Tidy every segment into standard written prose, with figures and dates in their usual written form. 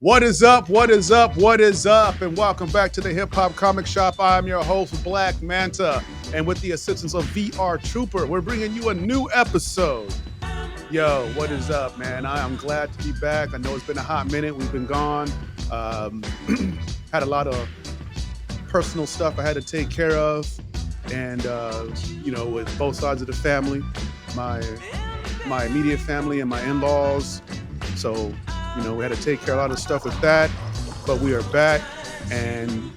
What is up? What is up? What is up? And welcome back to the Hip Hop Comic Shop. I'm your host, Black Manta. And with the assistance of VR Trooper, we're bringing you a new episode. Yo, what is up, man? I am glad to be back. I know it's been a hot minute. We've been gone. Um, had a lot of personal stuff I had to take care of. And, with both sides of the family, my immediate family and my in-laws. So, we had to take care of a lot of stuff with that, but we are back. And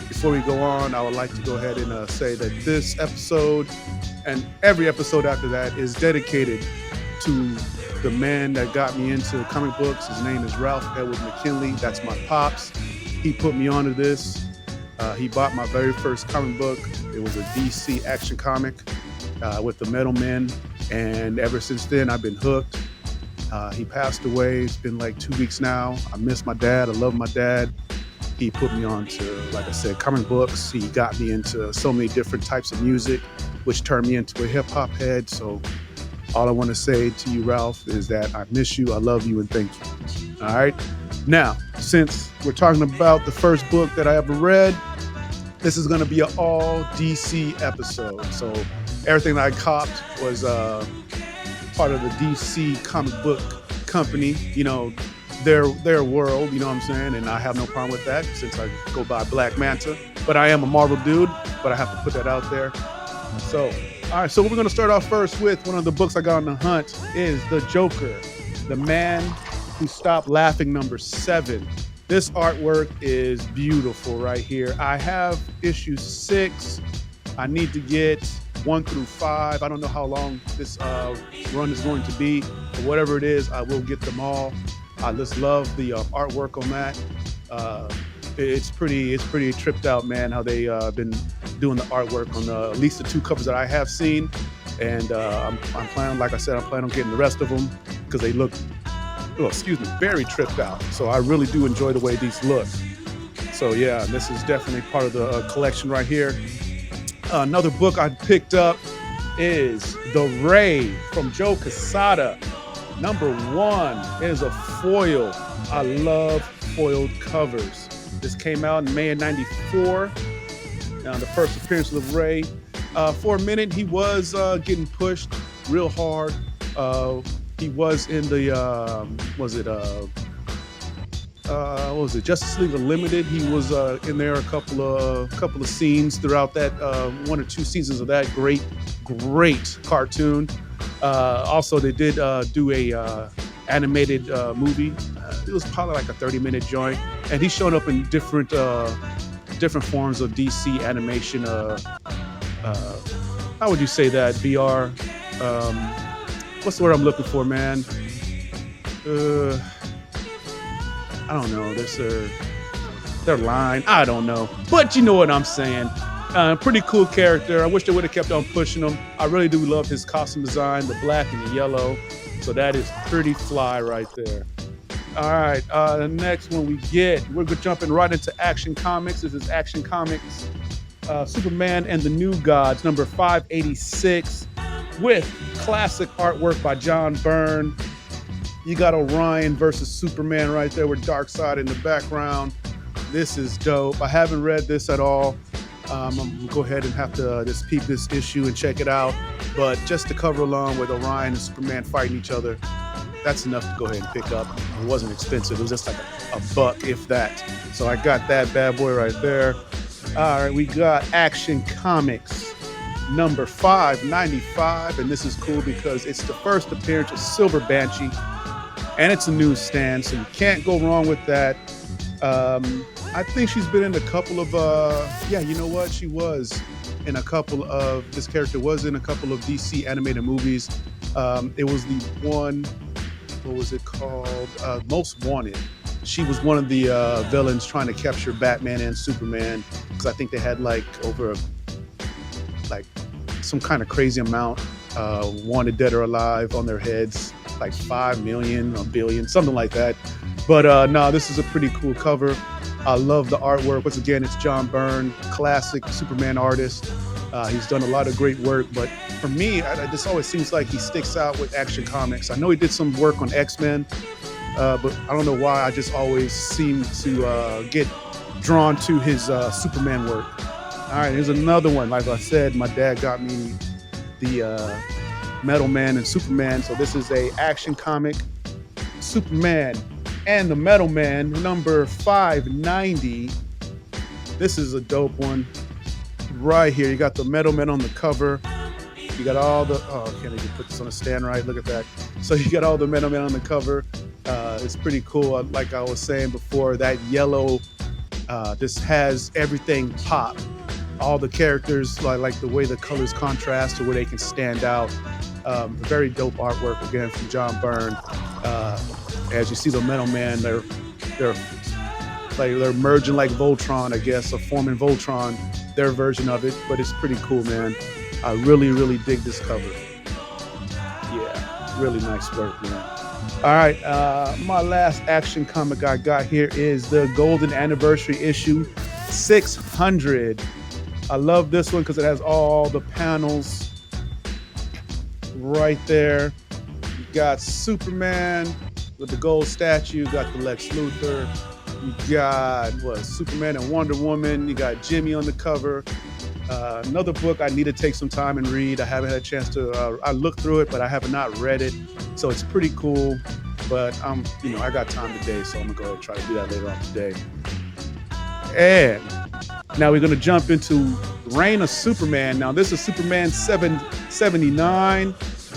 before we go on, I would like to go ahead and say that this episode and every episode after that is dedicated to the man that got me into comic books. His name is Ralph Edward McKinley. That's my pops. He put me onto this. He bought my very first comic book. It was a DC action comic with the Metal Men. And ever since then, I've been hooked. He passed away. It's been like 2 weeks now. I miss my dad. I love my dad. He put me on to, like I said, comic books. He got me into so many different types of music, which turned me into a hip hop head. So all I want to say to you, Ralph, is that I miss you, I love you, and thank you. All right. Now, since we're talking about the first book that I ever read, this is going to be an all DC episode. So everything that I copped was part of the DC comic book company, their world, you know what I'm saying? And I have no problem with that since I go by Black Manta. But I am a Marvel dude, but I have to put that out there. So, all right, so we're going to start off first with one of the books I got on the hunt is The Joker, The Man Who Stopped Laughing, #7. This artwork is beautiful right here. I have issue 6. I need to get 1 through 5. I don't know how long this run is going to be, but whatever it is, I will get them all. I just love the artwork on that. It's pretty tripped out, man, how they been doing the artwork on at least the 2 covers that I have seen. And I'm planning, like I said, I'm planning on getting the rest of them because they look, very tripped out. So I really do enjoy the way these look. So yeah, this is definitely part of the collection right here. Another book I picked up is The Ray from Joe Quesada, #1. It is a foil. I love foiled covers. This came out in May of '94. The first appearance of The Ray. For a minute, he was getting pushed real hard. He was in the, Justice League Unlimited. He was in there a couple of scenes throughout that 1 or 2 seasons of that great cartoon. Also, they did do a animated movie. It was probably like a 30-minute joint, and he's shown up in different forms of DC animation. How would you say that? VR. What's the word I'm looking for, man? I don't know. There's their line. I don't know. But you know what I'm saying. Pretty cool character. I wish they would have kept on pushing him. I really do love his costume design, the black and the yellow. So that is pretty fly right there. All right. The next one we're jumping right into Action Comics. This is Action Comics Superman and the New Gods, number 586, with classic artwork by John Byrne. You got Orion versus Superman right there with Darkseid in the background. This is dope. I haven't read this at all. I'm going to go ahead and have to just peep this issue and check it out. But just to cover along with Orion and Superman fighting each other, that's enough to go ahead and pick up. It wasn't expensive. It was just like a buck, if that. So I got that bad boy right there. All right, we got Action Comics, number 595. And this is cool because it's the first appearance of Silver Banshee. And it's a newsstand, so you can't go wrong with that. I think she's been in a couple of, she was in a couple of, this character was in a couple of DC animated movies. It was the one, what was it called? Most Wanted. She was one of the villains trying to capture Batman and Superman, because I think they had some kind of crazy amount, wanted dead or alive on their heads. Like 5 million, a billion, something like that. But this is a pretty cool cover. I love the artwork. Once again, it's John Byrne, classic Superman artist. He's done a lot of great work, but for me, this always seems like he sticks out with Action Comics. I know he did some work on X-Men, but I don't know why. I just always seem to get drawn to his Superman work. All right, here's another one. Like I said, my dad got me the Metal Man and Superman. So this is a action comic, Superman and the Metal Man, number 590. This is a dope one right here. You got the Metal Man on the cover. You got all the, oh, I can't even put this on a stand right. Look at that. So you got all the Metal Man on the cover. It's pretty cool. Like I was saying before, that yellow, this has everything pop. All the characters, like the way the colors contrast to where they can stand out. Very dope artwork again from John Byrne. As you see the Metal Man, they're merging like Voltron, I guess, or forming Voltron, their version of it. But it's pretty cool, man. I really, really dig this cover. Yeah, really nice work, man. All right, my last action comic I got here is the Golden Anniversary issue 600. I love this one because it has all the panels right there. You got Superman with the gold statue. You got the Lex Luthor. You got Superman and Wonder Woman. You got Jimmy on the cover. Another book I need to take some time and read. I haven't had a chance to. I looked through it, but I have not read it. So it's pretty cool. But I got time today, so I'm gonna go ahead and try to do that later on today. And now we're gonna jump into Reign of Superman. Now this is Superman 779.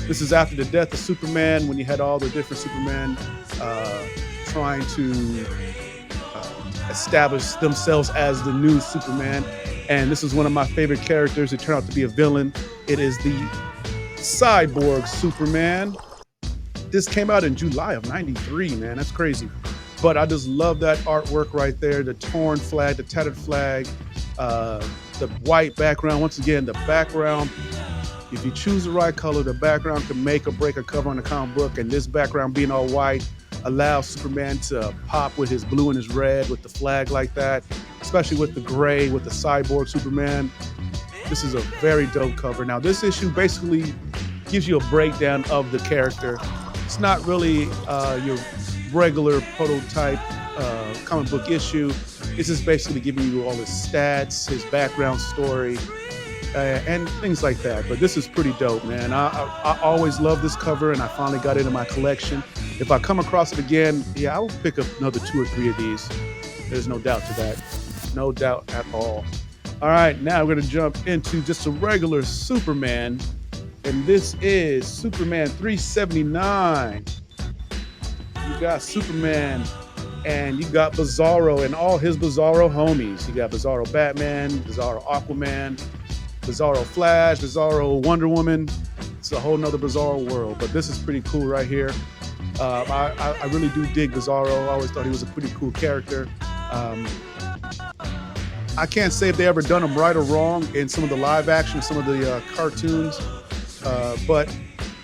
This is after the death of Superman, when you had all the different Supermen trying to establish themselves as the new Superman. And this is one of my favorite characters. It turned out to be a villain. It is the Cyborg Superman. This came out in July of '93, man. That's crazy. But I just love that artwork right there. The torn flag, the tattered flag, the white background. Once again, the background, if you choose the right color, the background can make or break a cover on a comic book. And this background being all white allows Superman to pop with his blue and his red with the flag like that, especially with the gray with the Cyborg Superman. This is a very dope cover. Now, this issue basically gives you a breakdown of the character. It's not really your regular prototype comic book issue. It's just basically giving you all his stats, his background story, and things like that. But this is pretty dope, man. I always love this cover, and I finally got it in my collection. If I come across it again, yeah, I will pick up another 2 or 3 of these. There's no doubt to that. No doubt at all. All right, now we're going to jump into just a regular Superman, and this is Superman 379. You got Superman, and you got Bizarro and all his Bizarro homies. You got Bizarro Batman, Bizarro Aquaman, Bizarro Flash, Bizarro Wonder Woman. It's a whole nother Bizarro world, but this is pretty cool right here. I really do dig Bizarro. I always thought he was a pretty cool character. I can't say if they ever done him right or wrong in some of the live action, some of the cartoons, but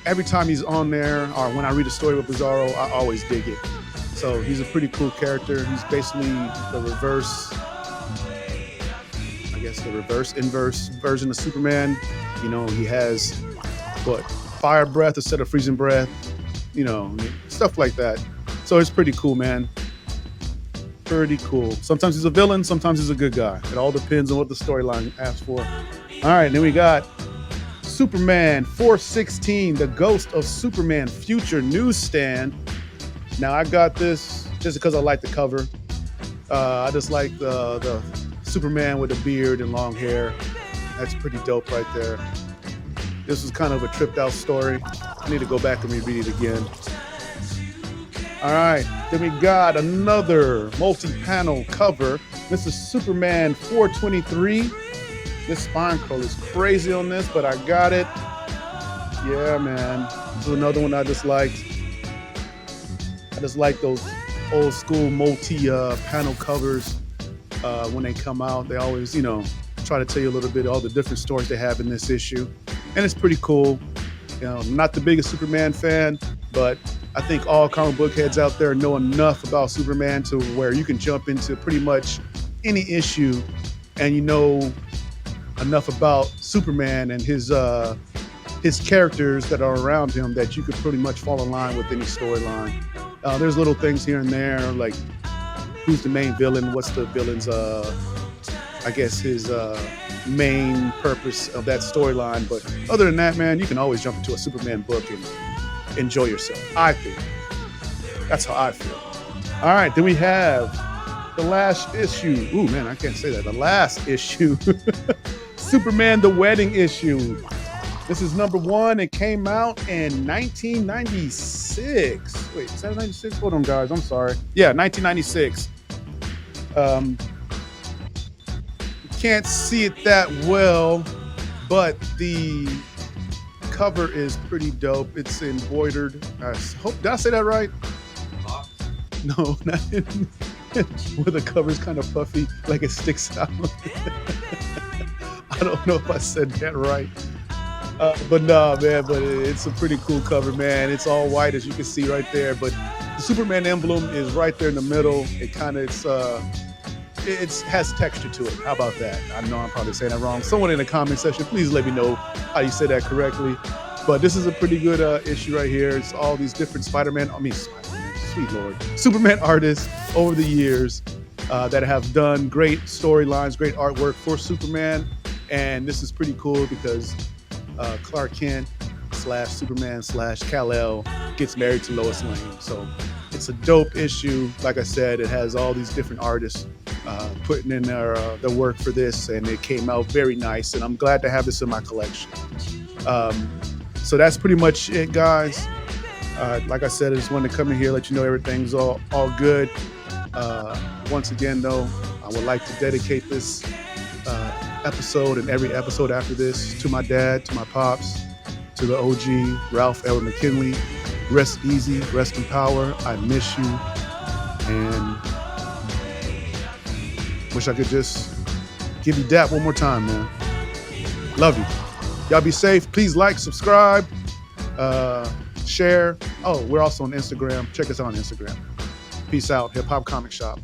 every time he's on there, or when I read a story with Bizarro, I always dig it. So he's a pretty cool character. He's basically the reverse, I guess the inverse version of Superman. You know, he has fire breath instead of freezing breath, stuff like that. So it's pretty cool, man. Pretty cool. Sometimes he's a villain, sometimes he's a good guy. It all depends on what the storyline asks for. All right, then we got Superman 416, the Ghost of Superman Future Newsstand. Now I got this just because I like the cover. I just like the Superman with a beard and long hair. That's pretty dope right there. This was kind of a tripped out story. I need to go back and reread it again. All right, then we got another multi-panel cover. This is Superman 423. This spine curl is crazy on this, but I got it. Yeah, man. This is another one I just liked. I just like those old school multi-panel covers when they come out. They always, try to tell you a little bit of all the different stories they have in this issue. And it's pretty cool. I'm not the biggest Superman fan, but I think all comic book heads out there know enough about Superman to where you can jump into pretty much any issue and you know enough about Superman and his characters that are around him that you could pretty much fall in line with any storyline. There's little things here and there, like who's the main villain, what's the villain's, I guess his main purpose of that storyline. But other than that, man, you can always jump into a Superman book and enjoy yourself. I think that's how I feel. All right, then we have the last issue. Ooh, man, I can't say that. The last issue, Superman the Wedding issue. This is number 1. It came out in 1996. Wait, is that 96? Hold on, guys. I'm sorry. Yeah, 1996. Can't see it that well, but the cover is pretty dope. It's embroidered. I hope, did I say that right? No, not where the cover's kind of puffy, like it sticks out. I don't know if I said that right. But nah, man, but it's a pretty cool cover, man. It's all white, as you can see right there, but the Superman emblem is right there in the middle. It kind of, it has texture to it. How about that? I know I'm probably saying that wrong. Someone in the comment section, please let me know how you say that correctly. But this is a pretty good issue right here. It's all these different Spider-Man, sweet Lord, Superman artists over the years that have done great storylines, great artwork for Superman. And this is pretty cool because Clark Kent / Superman / Kal-El gets married to Lois Lane. So it's a dope issue. Like I said, it has all these different artists putting in their work for this, and it came out very nice. And I'm glad to have this in my collection. So that's pretty much it, guys. Like I said, I just wanted to come in here, let you know everything's all good. Once again, though, I would like to dedicate this episode and every episode after this to my dad, to my pops, to the OG, Ralph Edward McKinley. Rest easy, rest in power. I miss you, and wish I could just give you that one more time, man. Love you. Y'all be safe. Please like, subscribe, share. Oh, we're also on Instagram. Check us out on Instagram. Peace out. Hip Hop Comic Shop.